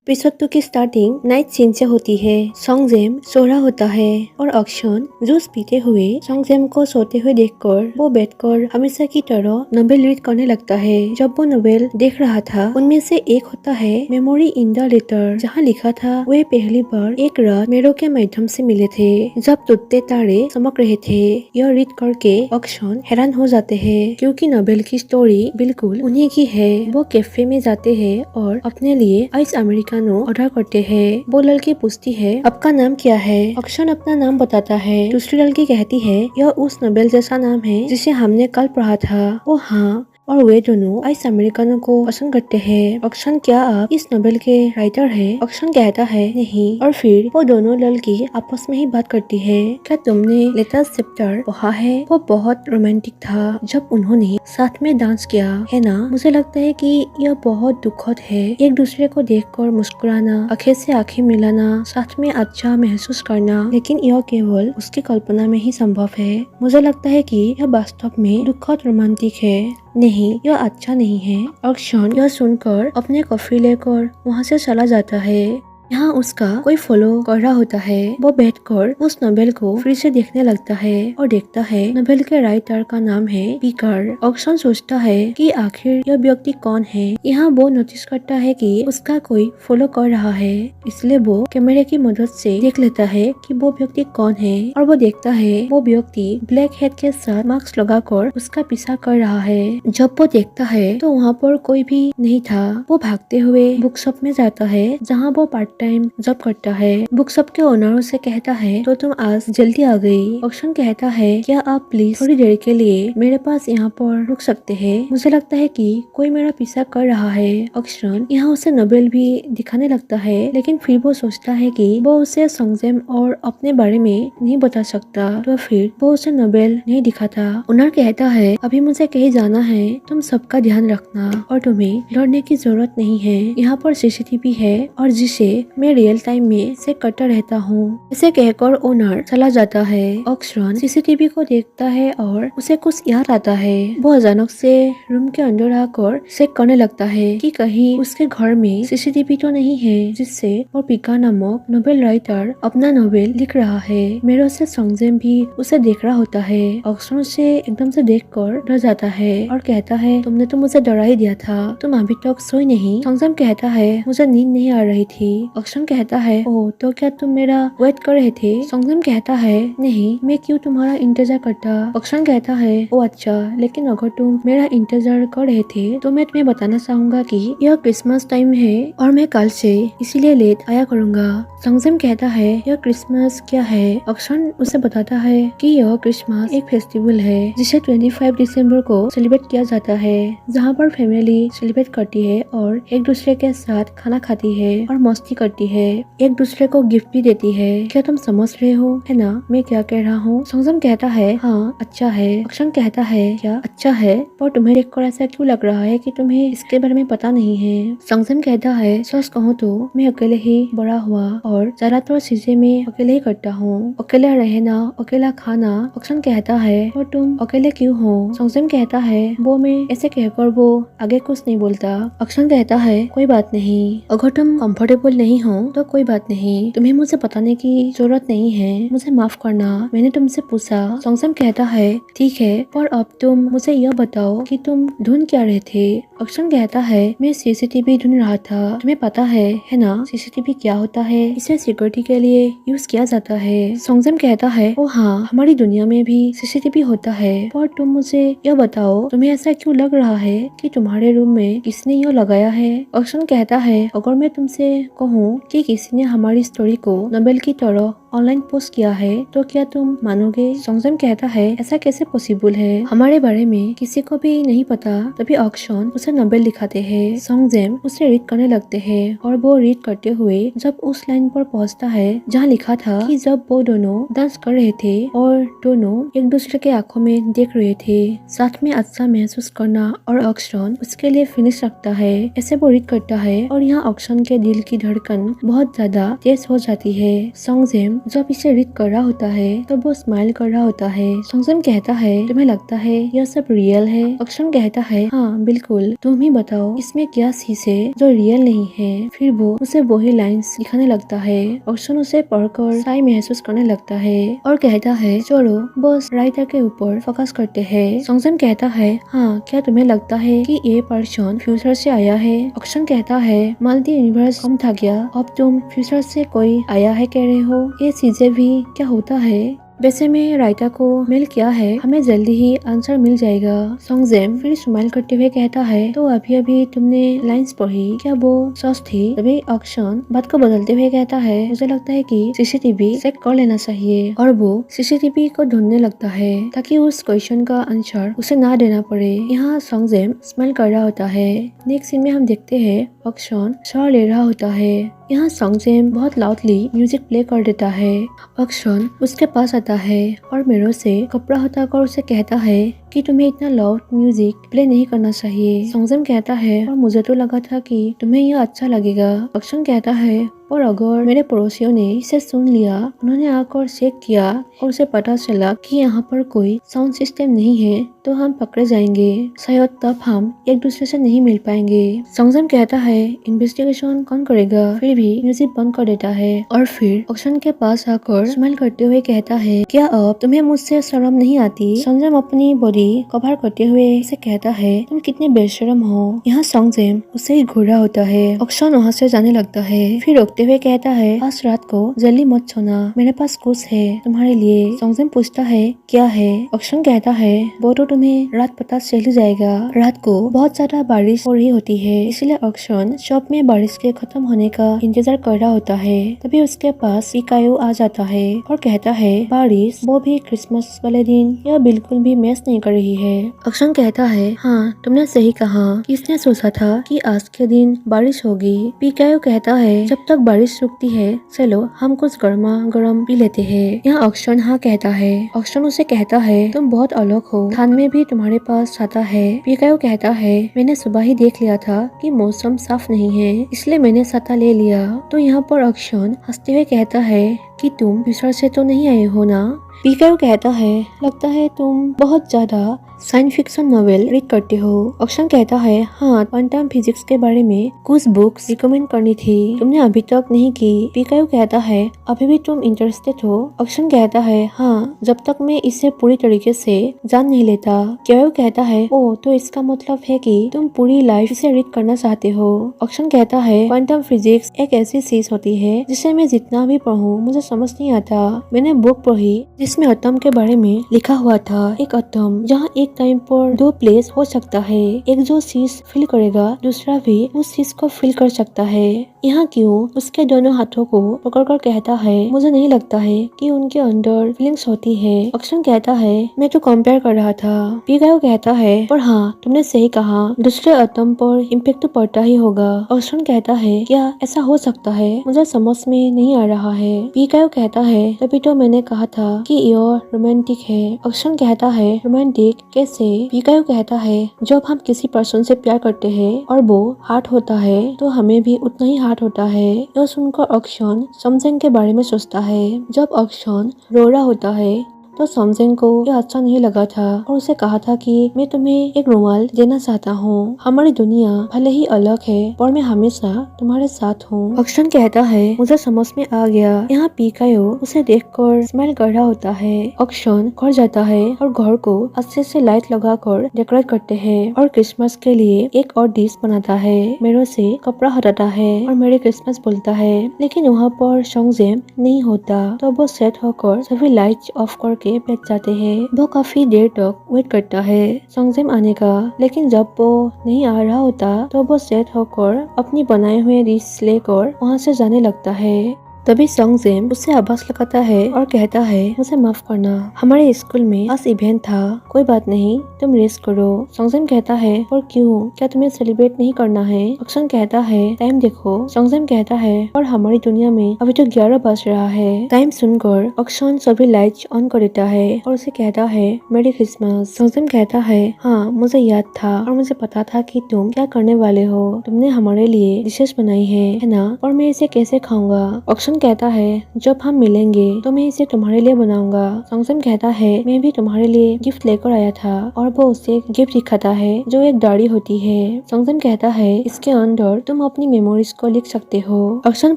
Episode 2 की starting night scene से होती है। सोंगजेम सो रहा होता है और अक्षन जूस पीते हुए सोंगजेम को सोते हुए देखकर वो बैठकर हमेशा की तरह नोवेल रीड करने लगता है। जब वो नोवेल देख रहा था उनमें से एक होता है मेमोरी इन द लेटर, जहाँ लिखा था वे पहली बार एक रात मेरो के माध्यम से मिले थे जब टूटते तारे चमक रहे थे। यह रीड करके अक्षन हैरान हो जाते हैं क्योंकि नोवेल की स्टोरी बिल्कुल उन्हीं की है। वो कैफे में जाते हैं और अपने लिए आइस अमेरिकानो ऑर्डर करते हैं। वो लड़की पूछती है आपका नाम क्या है। अक्षन अपना नाम बताता है। दूसरी लड़की कहती है यह उस नोवेल जैसा नाम है जिसे हमने कल पढ़ा था। ओ हाँ, और वे दोनों आइस अमेरिकानो को पसंद करते हैं। अक्षन क्या आप इस नोवेल के राइटर हैं? अक्षन कहता है नहीं। और फिर वो दोनों लड़की आपस में ही बात करती है। क्या तुमने लेटेस्ट चैप्टर पढ़ा है? वो बहुत रोमांटिक था जब उन्होंने साथ में डांस किया है ना। मुझे लगता है कि यह बहुत दुखद है। एक दूसरे को देखकर मुस्कुराना, आंखें से आंखें मिलाना, साथ में अच्छा महसूस करना, लेकिन यह केवल उसकी कल्पना में ही संभव है। मुझे लगता है कि यह वास्तव में दुखद रोमांटिक है। नहीं, यह अच्छा नहीं है। अक्षन यह सुनकर अपने कॉफी लेकर वहाँ से चला जाता है। यहाँ उसका कोई फॉलो कर रहा होता है। वो बैठकर उस नोवेल को फिर से देखने लगता है और देखता है नोवेल के राइटर का नाम है पीकर। अक्षन सोचता है कि आखिर यह व्यक्ति कौन है। यहाँ वो नोटिस करता है कि उसका कोई फॉलो कर रहा है, इसलिए वो कैमरे की मदद से देख लेता है कि वो व्यक्ति कौन है। और वो देखता है वो व्यक्ति ब्लैक हेड के साथ मास्क लगाकर उसका पीछा कर रहा है। जब वो देखता है तो वहाँ पर कोई भी नहीं था। वो भागते हुए बुक शॉप में जाता है जहाँ वो पार्ट टाइम जॉब करता है। बुक शॉप के ओनर से कहता है तो तुम आज जल्दी आ गई। अक्षन कहता है क्या आप प्लीज थोड़ी देर के लिए मेरे पास यहाँ पर रुक सकते हैं? मुझे लगता है कि कोई मेरा पीछा कर रहा है। अक्षन यहाँ उसे नोवेल भी दिखाने लगता है, लेकिन फिर वो सोचता है कि वो उसे सोंगजेम और अपने बारे में नहीं बता सकता, तो फिर वो उसे नोवेल नहीं दिखाता। ओनर कहता है अभी मुझे कहीं जाना है, तुम सबका ध्यान रखना और तुम्हें डरने की जरूरत नहीं है। यहाँ पर सीसीटीवी है और जिसे मैं रियल टाइम में चेक करता रहता हूँ। ऐसे कहकर ओनर चला जाता है। अक्षन सीसीटीवी को देखता है और उसे कुछ याद आता है। वो अचानक से रूम के अंदर आकर चेक करने लगता है कि कहीं उसके घर में सीसीटीवी तो नहीं है जिससे वो पीका नामक नोवेल राइटर अपना नोवेल लिख रहा है। मेरे से सोंगजेम भी उसे देख रहा होता है। अक्षन उसे एकदम से देखकर डर जाता है और कहता है तुमने तो मुझे डरा ही दिया था, तुम अभी तक सोई नहीं। सोंगजेम कहता है मुझे नींद नहीं आ रही थी। अक्षन कहता है ओह तो क्या तुम मेरा वेट कर रहे थे? सोंगजेम कहता है नहीं, मैं क्यों तुम्हारा इंतजार करता। अक्षन कहता है ओ अच्छा, लेकिन अगर तुम मेरा इंतजार कर रहे थे तो मैं तुम्हें बताना चाहूंगा कि यह क्रिसमस टाइम है और मैं कल से इसीलिए लेट आया करूंगा। सोंगजेम कहता है यह क्रिसमस क्या है? अक्षन उसे बताता है कि यह क्रिसमस एक फेस्टिवल है जिसे 25 दिसंबर को सेलिब्रेट किया जाता है, जहाँ पर फैमिली सेलिब्रेट करती है और एक दूसरे के साथ खाना खाती है और मस्ती करती है, एक दूसरे को गिफ्ट भी देती है। क्या तुम समझ रहे हो है ना मैं क्या कह रहा हूँ? सोंगजेम कहता है हाँ अच्छा है। अक्षन कहता है क्या अच्छा है, पर तुम्हें देखकर ऐसा क्यों लग रहा है कि तुम्हें इसके बारे में पता नहीं है? सोंगजेम कहता है सच कहूँ तो मैं अकेले ही बड़ा हुआ और ज्यादातर चीजें मैं अकेले ही करता हूँ, अकेला रहना, अकेला खाना। अक्षन कहता है और तुम अकेले क्यों हो? सोंगजेम कहता है वो मैं ऐसे कहकर वो आगे कुछ नहीं बोलता। अक्षन कहता है कोई बात नहीं, अगर तुम कंफर्टेबल नहीं हो तो कोई बात नहीं, तुम्हें मुझे बताने की जरूरत नहीं है, मुझे माफ करना, मैंने तुमसे पूछा। सोंगजेम कहता है ठीक है, पर अब तुम मुझे यह बताओ कि तुम ढूंढ क्या रहे थे? अक्षन कहता है मैं सीसीटीवी ढूंढ रहा था। तुम्हें पता है ना सीसीटीवी क्या होता है? इसे सिक्योरिटी के लिए यूज किया जाता है। सोंगजेम कहता है ओ हाँ, हमारी दुनिया में भी सीसीटीवी होता है, पर तुम मुझे यह बताओ तुम्हें ऐसा क्यों लग रहा है कि तुम्हारे रूम में किसने यह लगाया है? अक्षन कहता है अगर मैं तुमसे कहूँ कि किसी ने हमारी स्टोरी को नोवेल की तरह ऑनलाइन पोस्ट किया है तो क्या तुम मानोगे? सोंगजेम कहता है ऐसा कैसे पॉसिबल है, हमारे बारे में किसी को भी नहीं पता। तभी अक्षन उसे नोवेल दिखाते हैं। सोंगजेम उसे रीड करने लगते हैं और वो रीड करते हुए जब उस लाइन पर पहुंचता है जहाँ लिखा था कि जब वो दोनों डांस कर रहे थे और दोनों एक दूसरे के आंखों में देख रहे थे, साथ में अच्छा महसूस करना, और अक्षन उसके लिए फिनिश रखता है। ऐसे वो रीड करता है और यहाँ अक्षन के दिल की धड़कन बहुत ज्यादा तेज हो जाती है। सोंगजेम जब इसे रीड कर रहा होता है तब वो स्माइल कर रहा होता है। सॉन्गजेम कहता है तुम्हें लगता है यह सब रियल है? अक्षन कहता है हाँ बिल्कुल, तुम ही बताओ इसमें क्या चीज है जो रियल नहीं है। फिर वो उसे वही लाइन्स दिखाने लगता है। अक्षन उसे पढ़कर शाय महसूस करने लगता है और कहता है चलो बस राइटर के ऊपर फोकस करते हैं। सॉन्गजेम कहता है हाँ, क्या तुम्हें लगता है कि ये पर्सन फ्यूचर से आया है? अक्षन कहता है मल्टी यूनिवर्स कम था क्या? अब तुम फ्यूचर से कोई आया है कह रहे हो? ये चीजें भी क्या होता है? वैसे में राइता को मेल किया है, हमें जल्दी ही आंसर मिल जाएगा। सॉन्गजेम फिर स्माइल करते हुए कहता है तो अभी अभी तुमने लाइंस पढ़ी, क्या वो सच थी? तभी अक्षन बात को बदलते हुए कहता है मुझे लगता है कि सीसीटीवी चेक कर लेना चाहिए। और वो सीसीटीवी को ढूंढने लगता है ताकि उस क्वेश्चन का आंसर उसे ना देना पड़े। यहाँ सॉन्गजेम स्माइल कर रहा होता है। नेक्स्ट सीन में हम देखते हैं अक्षन शॉर ले रहा होता है। यहाँ सॉन्गजेम बहुत लाउडली म्यूजिक प्ले कर देता है। अक्षन उसके पास आता है और मिरर से कपड़ा हटाकर उसे कहता है कि तुम्हें इतना लाउड म्यूजिक प्ले नहीं करना चाहिए। सॉन्गजेम कहता है और मुझे तो लगा था कि तुम्हें यह अच्छा लगेगा। अक्षन कहता है और अगर मेरे पड़ोसियों ने इसे सुन लिया, उन्होंने आकर चेक किया और उसे पता चला कि यहाँ पर कोई साउंड सिस्टम नहीं है तो हम पकड़े जाएंगे। शायद तब हम एक दूसरे से नहीं मिल पाएंगे। सॉन्गजेम कहता है इन्वेस्टिगेशन कौन करेगा? फिर भी म्यूजिक बंद कर देता है और फिर अक्षन के पास आकर स्माइल करते हुए कहता है क्या अब तुम्हें मुझसे शर्म नहीं आती? सॉन्गजेम अपनी बॉडी कवर करते हुए उसे कहता है तुम कितने बेशरम हो। यहाँ सॉन्गजेम उसे ही घूरा होता है। अक्षन वहाँ से जाने लगता है। फिर रोकते हुए कहता है आज रात को जल्दी मत सोना, मेरे पास कुछ है तुम्हारे लिए। सॉन्गजेम पूछता है क्या है? अक्षन कहता है वो तो तुम्हें रात पता चल ही जाएगा। रात को बहुत ज्यादा बारिश हो रही होती है, इसलिए अक्षन शॉप में बारिश के खत्म होने का इंतजार कर रहा होता है। तभी उसके पास पिकायो आ जाता है और कहता है बारिश, वो भी क्रिसमस वाले दिन, यह बिल्कुल भी मैच नहीं कर रही है। अक्षन कहता है हाँ तुमने सही कहा, किसने सोचा था कि आज के दिन बारिश होगी? पिकायो कहता है जब तक बारिश रुकती है चलो हम कुछ गर्मा गर्म पी लेते हैं। यहाँ अक्षन हाँ कहता है। अक्षन उसे कहता है तुम बहुत अलग हो, खान में भी तुम्हारे पास छाता है। पिकायो कहता है मैंने सुबह ही देख लिया था कि मौसम साफ नहीं है, इसलिए मैंने छाता ले लिया। तो यहाँ पर अक्षन हंसते हुए कहता है कि तुम फ्यूचर से तो नहीं आए हो ना? पिकायो कहता है लगता है तुम बहुत ज्यादा साइंस फिक्शन नॉवेल रीड करते हो। अक्षन कहता है हाँ, क्वांटम फिजिक्स के बारे में कुछ बुक्स रिकमेंड करनी थी, तुमने अभी तक नहीं की। पिकायो कहता है अभी भी तुम इंटरेस्टेड हो? अक्षन कहता है हाँ, जब तक मैं इसे पूरी तरीके से जान नहीं लेता। पिकायो कहता है ओ, तो इसका मतलब है कि तुम पूरी लाइफ इसे रीड करना चाहते हो। अक्षन कहता है क्वांटम फिजिक्स एक ऐसी चीज होती है जिसे मैं जितना भी पढ़ूं मुझे समझ नहीं आता। मैंने बुक पढ़ी जिसमें एटम के बारे में लिखा हुआ था, एक एटम जहाँ एक टाइम पर दो प्लेस हो सकता है, एक जो चीज फील करेगा दूसरा भी उस चीज को फील कर सकता है। यहाँ क्यों उसके दोनों हाथों को पकड़कर कहता है मुझे नहीं लगता है कि उनके अंदर फीलिंग्स होती है। अक्षन कहता है मैं तो कंपेयर कर रहा था। पिकायो कहता है पर हाँ तुमने सही कहा, दूसरे एटम पर इम्पैक्ट तो पड़ता ही होगा। अक्षन कहता है क्या ऐसा हो सकता है? मुझे समझ में नहीं आ रहा है। पिकायो कहता है तभी तो मैंने कहा था कि यह रोमांटिक है। अक्षन कहता है रोमांटिक कैसे? पिकायो कहता है जब हम किसी पर्सन से प्यार करते हैं और वो हार्ट होता है तो हमें भी उतना ही हार्ट होता है। यह सुनकर अक्षन सॉन्गजेम के बारे में सोचता है। जब अक्षन रो रहा होता है तो सॉन्गजेम को यह अच्छा नहीं लगा था और उसे कहा था कि मैं तुम्हें एक रुमाल देना चाहता हूँ। हमारी दुनिया भले ही अलग है पर मैं हमेशा तुम्हारे साथ हूँ। अक्षन कहता है मुझे समझ में आ गया। यहाँ पिकायो उसे देखकर स्माइल कर रहा होता है। अक्षन घर जाता है और घर को अच्छे से लाइट लगाकर डेकोरेट करते हैं और क्रिसमस के लिए एक और डिश बनाता है। मेरे से कपड़ा हटाता है और मेरी क्रिसमस बोलता है, लेकिन वहाँ पर सॉन्गजेम नहीं होता। तो वो सेट होकर सभी लाइट ऑफ करके बैठ जाते हैं। वो काफी देर तक वेट करता है सॉन्गजेम आने का, लेकिन जब वो नहीं आ रहा होता तो वो सेट होकर अपनी बनाए हुए डिश लेकर वहाँ से जाने लगता है। तभी सॉन्गजेम उसे आवाज लगाता है और कहता है मुझे माफ करना, हमारे स्कूल में आज इवेंट था, कोई बात नहीं तुम रेस्ट करो। सॉन्गजेम कहता है और क्यों, क्या तुम्हें सेलिब्रेट नहीं करना है? अक्षन कहता है टाइम देखो। सॉन्गजेम कहता है और हमारी दुनिया में अभी तो 11 बज रहा है। टाइम सुनकर अक्षन सभी लाइट्स ऑन कर देता है और उसे कहता है मेरी क्रिसमस। सॉन्गजेम कहता है हाँ मुझे याद था और मुझे पता था कि तुम क्या करने वाले हो, तुमने हमारे लिए डिशेस बनाई है ना, और मैं इसे कैसे खाऊंगा? अक्षन ऑक्शन कहता है जब हम मिलेंगे तो मैं इसे तुम्हारे लिए बनाऊंगा। सॉन्गजेम कहता है मैं भी तुम्हारे लिए गिफ्ट लेकर आया था और वो उसे गिफ्ट दिखाता है जो एक डायरी होती है। सॉन्गजेम कहता है इसके अंदर तुम अपनी मेमोरीज को लिख सकते हो। ऑक्शन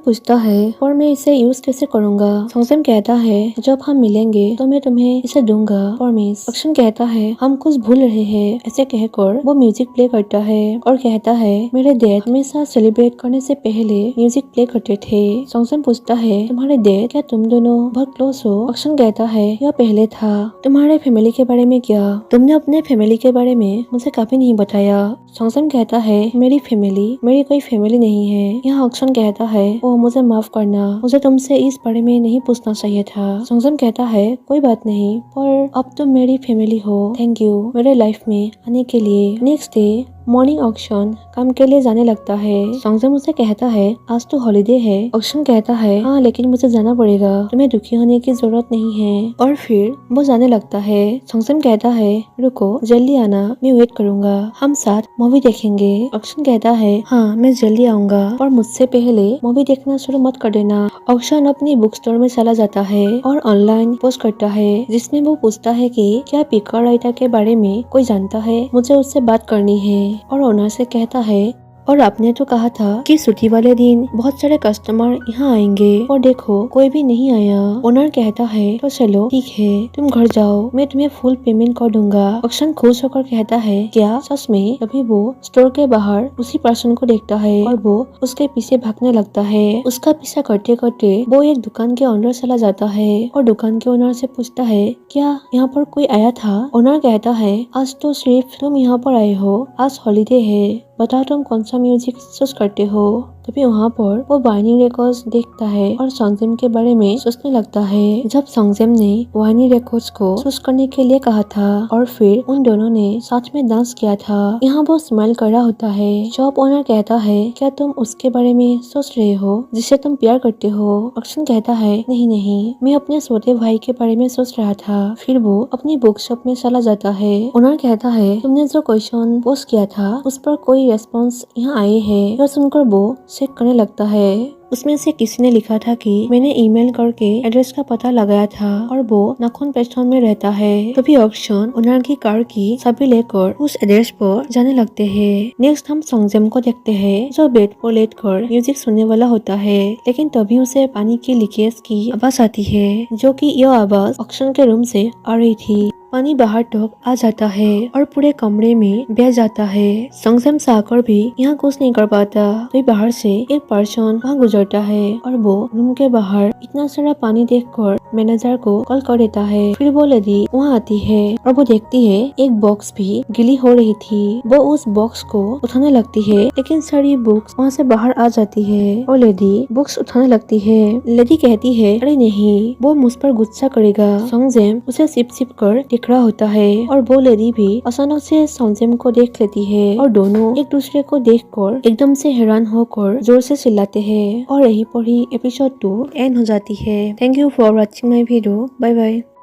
पूछता है और मैं इसे यूज कैसे करूंगा। सॉन्गजेम कहता है जब हम मिलेंगे तो मैं तुम्हें इसे दूंगा, प्रॉमिस। ऑक्शन कहता है हम कुछ भूल रहे हैं। ऐसे कहकर वो म्यूजिक प्ले करता है और कहता है मेरे डैड हमेशा सेलिब्रेट करने से पहले म्यूजिक प्ले करते थे। सॉन्गजेम पूछता है तुम्हारे डैड क्या तुम दोनों बहुत क्लोज हो। ऑक्शन कहता है यह पहले था। तुम्हारे फैमिली के बारे में क्या? तुमने अपने फैमिली के बारे में मुझे काफी नहीं बताया। सॉन्गजेम कहता है मेरी कोई फैमिली नहीं है। यहाँ ऑक्शन कहता है ओ मुझे माफ करना, मुझे तुमसे इस बारे में नहीं पूछना चाहिए था। सॉन्गजेम कहता है कोई बात नहीं, पर अब तुम मेरी फैमिली हो। थैंक यू मेरे लाइफ में आने के लिए। नेक्स्ट डे मॉर्निंग ऑक्शन काम के लिए जाने लगता है। सॉन्गजेम उसे कहता है आज तो हॉलिडे है। ऑक्शन कहता है हाँ लेकिन मुझे जाना पड़ेगा, तुम्हें दुखी होने की जरूरत नहीं है। और फिर वो जाने लगता है। सॉन्गजेम कहता है रुको जल्दी आना, मैं वेट करूंगा, हम साथ मूवी देखेंगे। ऑक्शन कहता है हाँ मैं जल्दी आऊंगा, पर मुझसे पहले मूवी देखना शुरू मत कर देना। ऑक्शन अपनी बुक स्टोर में चला जाता है और ऑनलाइन पोस्ट करता है जिसमें वो पूछता है कि क्या पिकर राइटर के बारे में कोई जानता है, मुझे उससे बात करनी है। और ओनर से कहता है और आपने तो कहा था कि छुट्टी वाले दिन बहुत सारे कस्टमर यहाँ आएंगे और देखो कोई भी नहीं आया। ओनर कहता है तो चलो ठीक है तुम घर जाओ, मैं तुम्हें फुल पेमेंट कर दूंगा। ऑक्शन खुश होकर कहता है क्या सच में? तभी वो स्टोर के बाहर उसी पर्सन को देखता है और वो उसके पीछे भागने लगता है। उसका पीछा करते करते वो एक दुकान के अंदर चला जाता है और दुकान के ओनर से पूछता है क्या यहाँ पर कोई आया था? ओनर कहता है आज तो सिर्फ तुम यहाँ पर आए हो, आज हॉलीडे है, बताओ तुम कौन सा म्यूजिक चूज करते हो। तभी वहाँ पर वो वाइनिंग रिकॉर्ड्स देखता है और सॉन्गजेम के बारे में सोचने लगता है। जब सॉन्गजेम ने वाइनिंग रिकॉर्ड्स को चूज करने के लिए कहा था और फिर उन दोनों ने साथ में डांस किया था, यहाँ वो स्माइल कर रहा होता है। जॉब ओनर कहता है क्या तुम उसके बारे में सोच रहे हो जिसे तुम प्यार करते हो? ऑक्शन कहता है नहीं, मैं अपने छोटे भाई के बारे में सोच रहा था। फिर वो अपनी बुक शॉप में चला जाता है। ओनर कहता है तुमने जो क्वेश्चन पोस्ट किया था उस पर कोई रेस्पॉन्स यहाँ आए हैं। यह सुनकर वो चेक करने लगता है। उसमें से किसी ने लिखा था कि मैंने ईमेल करके एड्रेस का पता लगाया था और वो नाखून पेस्टोन में रहता है। तभी ऑक्शन ओनर की कार की चाबी लेकर उस एड्रेस पर जाने लगते हैं। नेक्स्ट हम सॉन्गजेम को देखते हैं जो बेड पर लेटकर म्यूजिक सुनने वाला होता है, लेकिन तभी उसे पानी की लीकेज की आवाज आती है जो कि यह आवाज ऑक्शन के रूम से आ रही थी। पानी बाहर तक आ जाता है और पूरे कमरे में बह जाता है। सॉन्गजेम चाहकर भी यहाँ कुछ नहीं कर पाता। तो बाहर से एक पर्सन वहाँ गुजरता है और वो रूम के बाहर इतना सारा पानी देखकर मैनेजर को कॉल कर देता है। फिर वो लेडी वहाँ आती है और वो देखती है एक बॉक्स भी गीली हो रही थी। वो उस बॉक्स को उठाने लगती है लेकिन सारी बुक्स वहाँ से बाहर आ जाती है और लेडी बुक्स उठाने लगती है। लेडी कहती है अरे नहीं, वो मुझ पर गुस्सा करेगा। सॉन्गजेम उसे सिप सिप कर देख रहा होता है और वो लेडी भी अचानक से सॉन्गजेम को देख लेती है और दोनों एक दूसरे को देखकर एकदम से हैरान होकर जोर से चिल्लाते हैं और यहीं पर ही एपिसोड 2 एंड हो जाती है। Thank you for watching my video. Bye bye.